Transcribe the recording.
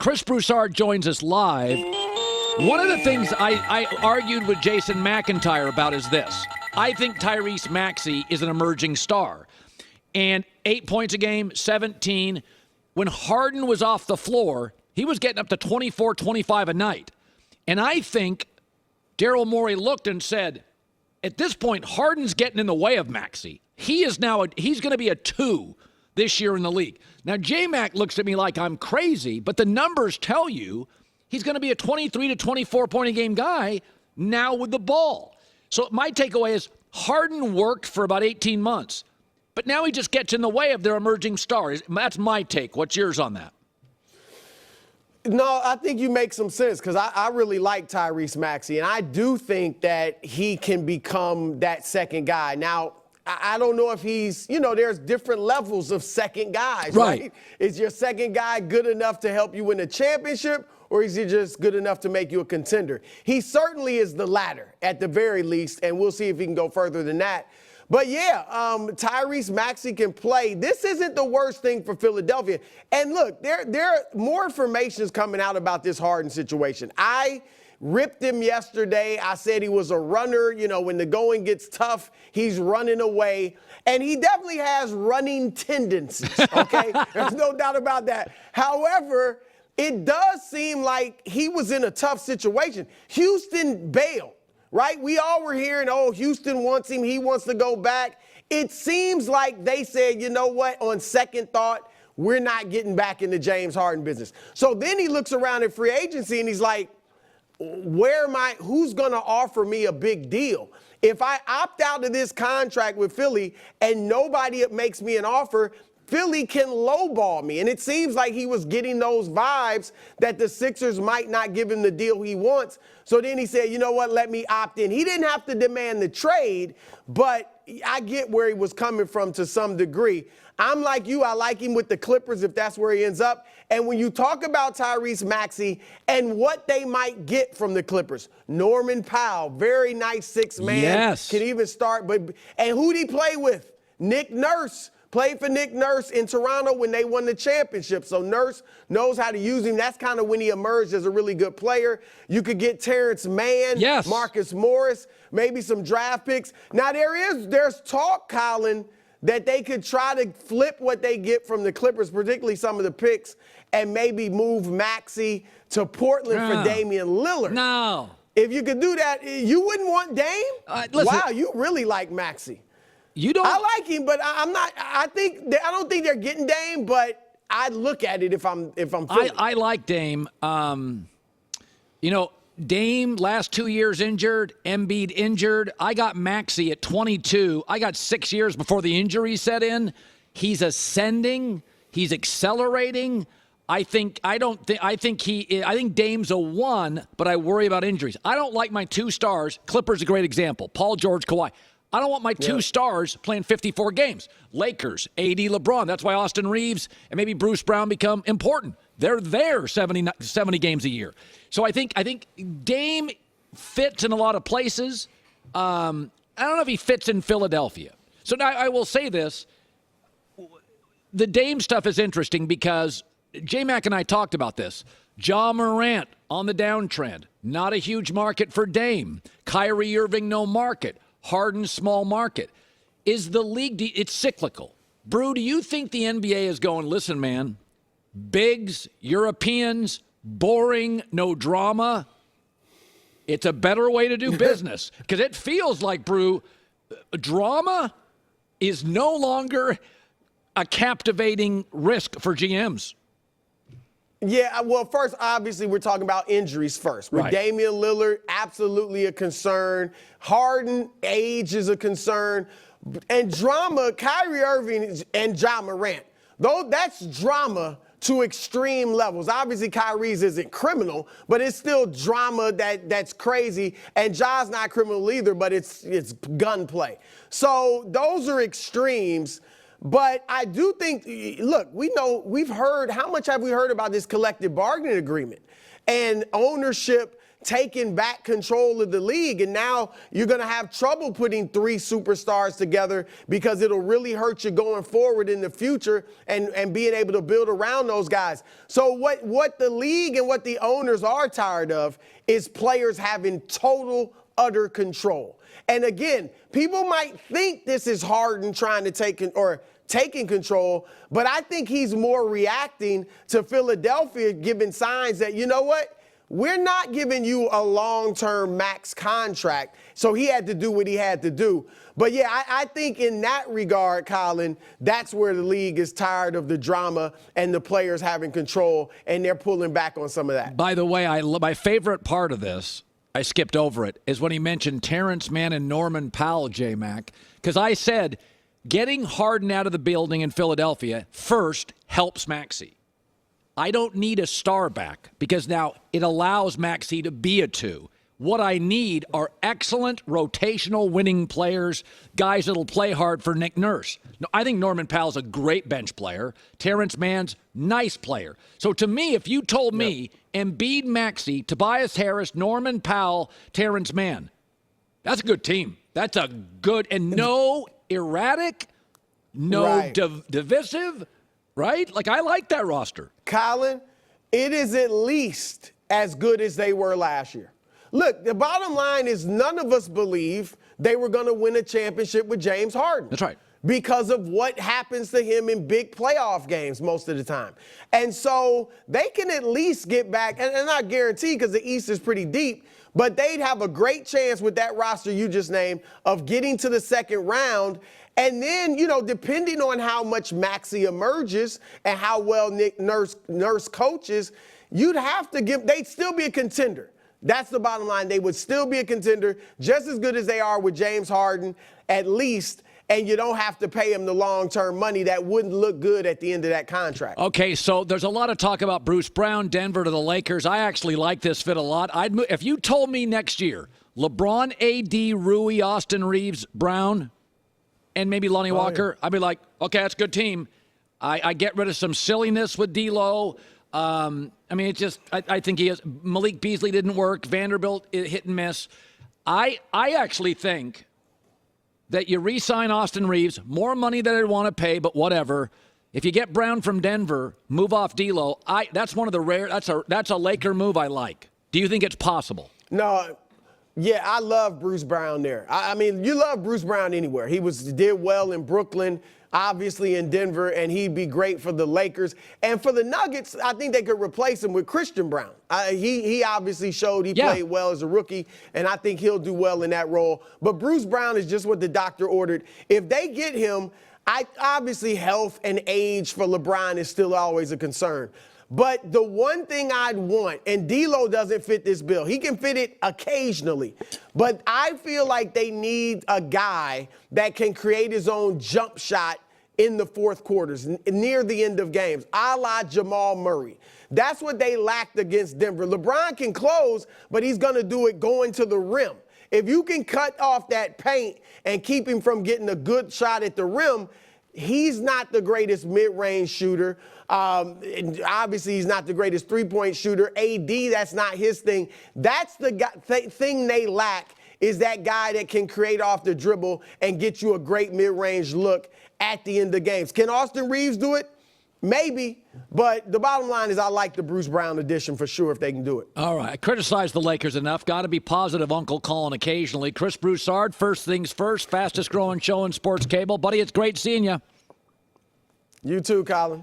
Chris Broussard joins us live. One of the things I argued with Jason McIntyre about is this. I think Tyrese Maxey is an emerging star. And 8 points a game, 17. When Harden was off the floor, he was getting up to 24, 25 a night. And I think Daryl Morey looked and said, at this point, Harden's getting in the way of Maxey. He's going to be a 2 this year in the league. Now, J-Mac looks at me like I'm crazy, but the numbers tell you he's going to be a 23 to 24 point a game guy now with the ball. So my takeaway is Harden worked for about 18 months, but now he just gets in the way of their emerging stars. That's my take. What's yours on that? No, I think you make some sense because I really like Tyrese Maxey, and I do think that he can become that second guy. Now, I don't know if he's, there's different levels of second guys, right? Is your second guy good enough to help you win a championship, or is he just good enough to make you a contender? He certainly is the latter at the very least, and we'll see if he can go further than that. But yeah, Tyrese Maxey can play. This isn't the worst thing for Philadelphia. And look, there more information is coming out about this Harden situation. I ripped him yesterday. I said he was a runner. When the going gets tough, he's running away. And he definitely has running tendencies, okay? There's no doubt about that. However, it does seem like he was in a tough situation. Houston bailed, right? We all were hearing, Houston wants him. He wants to go back. It seems like they said, you know what, on second thought, we're not getting back in the James Harden business. So then he looks around at free agency and he's like, who's going to offer me a big deal? If I opt out of this contract with Philly and nobody makes me an offer, Philly can lowball me. And it seems like he was getting those vibes that the Sixers might not give him the deal he wants. So then he said, you know what, let me opt in. He didn't have to demand the trade, but I get where he was coming from to some degree. I'm like you. I like him with the Clippers if that's where he ends up. And when you talk about Tyrese Maxey and what they might get from the Clippers, Norman Powell, very nice sixth man. Yes. Can even start. And who'd he play with? Nick Nurse. Played for Nick Nurse in Toronto when they won the championship. So Nurse knows how to use him. That's kind of when he emerged as a really good player. You could get Terrence Mann, yes, Marcus Morris, maybe some draft picks. Now there's talk, Colin, that they could try to flip what they get from the Clippers, particularly some of the picks, and maybe move Maxey to Portland for Damian Lillard. No. If you could do that, you wouldn't want Dame? Wow, you really like Maxey. You don't. I like him, but I'm not. I don't think they're getting Dame, but I'd look at it if I'm Philly. I like Dame. Dame last 2 years injured, Embiid injured. I got Maxey at 22. I got 6 years before the injury set in. He's ascending. He's accelerating. I think Dame's a 1, but I worry about injuries. I don't like my 2 stars. Clippers a great example. Paul George, Kawhi. I don't want my 2 stars playing 54 games. Lakers, AD, LeBron. That's why Austin Reeves and maybe Bruce Brown become important. They're there 70 games a year. So I think Dame fits in a lot of places. I don't know if he fits in Philadelphia. So now I will say this. The Dame stuff is interesting because J-Mac and I talked about this. Ja Morant on the downtrend. Not a huge market for Dame. Kyrie Irving, no market. Harden, small market. Is the league, it's cyclical. Brew, do you think the NBA is going, listen, man, bigs, Europeans, boring, no drama. It's a better way to do business. Because it feels like, Brew, drama is no longer a captivating risk for GMs. Yeah, well, first, obviously, we're talking about injuries first. With Damian Lillard, absolutely a concern. Harden, age is a concern. And drama, Kyrie Irving and Ja Morant. Though that's drama to extreme levels. Obviously, Kyrie's isn't criminal, but it's still drama that's crazy. And Ja's not criminal either, but it's gunplay. So those are extremes. But I do think, look, we've heard, how much have we heard about this collective bargaining agreement? And ownership taken back control of the league, and now you're going to have trouble putting 3 superstars together because it'll really hurt you going forward in the future and being able to build around those guys. So what the league and what the owners are tired of is players having total, utter control. And again, people might think this is Harden trying to taking control, but I think he's more reacting to Philadelphia giving signs that, you know what? We're not giving you a long-term max contract, so he had to do what he had to do. But, yeah, I think in that regard, Colin, that's where the league is tired of the drama and the players having control, and they're pulling back on some of that. By the way, my favorite part of this, I skipped over it, is when he mentioned Terrence Mann and Norman Powell, J-Mac, because I said getting Harden out of the building in Philadelphia first helps Maxey. I don't need a star back because now it allows Maxey to be a 2. What I need are excellent rotational winning players, guys that'll play hard for Nick Nurse. No, I think Norman Powell's a great bench player. Terrence Mann's nice player. So to me, if you told me Embiid, Maxey, Tobias Harris, Norman Powell, Terrence Mann, that's a good team. That's a good and no erratic, no divisive. Right? Like, I like that roster. Colin, it is at least as good as they were last year. Look, the bottom line is none of us believe they were going to win a championship with James Harden. That's right. Because of what happens to him in big playoff games most of the time. And so they can at least get back, and not guaranteed because the East is pretty deep, but they'd have a great chance with that roster you just named of getting to the second round. And then, you know, depending on how much Maxey emerges and how well Nick Nurse coaches, you'd have to they'd still be a contender. That's the bottom line. They would still be a contender, just as good as they are with James Harden, at least. And you don't have to pay him the long-term money that wouldn't look good at the end of that contract. Okay, so there's a lot of talk about Bruce Brown, Denver to the Lakers. I actually like this fit a lot. If you told me next year, LeBron, AD, Rui, Austin Reeves, Brown, and maybe Lonnie Walker, I'd be like, okay, that's a good team. I get rid of some silliness with D'Lo. I mean, it's just, I think he has. Malik Beasley didn't work. Vanderbilt, hit and miss. I actually think that you re-sign Austin Reeves, more money than I'd want to pay, but whatever. If you get Brown from Denver, move off D'Lo. That's one of the rare. That's a Laker move I like. Do you think it's possible? No. Yeah, I love Bruce Brown there. I mean, you love Bruce Brown anywhere. He did well in Brooklyn, obviously in Denver, and he'd be great for the Lakers. And for the Nuggets, I think they could replace him with Christian Brown. He obviously showed he played well as a rookie, and I think he'll do well in that role. But Bruce Brown is just what the doctor ordered. If they get him, obviously health and age for LeBron is still always a concern. But the one thing I'd want, and D'Lo doesn't fit this bill. He can fit it occasionally. But I feel like they need a guy that can create his own jump shot in the fourth quarters, near the end of games, a la Jamal Murray. That's what they lacked against Denver. LeBron can close, but he's going to do it going to the rim. If you can cut off that paint and keep him from getting a good shot at the rim, he's not the greatest mid-range shooter. And obviously, he's not the greatest three-point shooter. AD, that's not his thing. That's the thing they lack, is that guy that can create off the dribble and get you a great mid-range look at the end of games. Can Austin Reeves do it? Maybe. But the bottom line is I like the Bruce Brown addition for sure if they can do it. All right. I criticize the Lakers enough. Got to be positive, Uncle Colin, occasionally. Chris Broussard, first things first, fastest growing show in sports cable. Buddy, it's great seeing you. You too, Colin.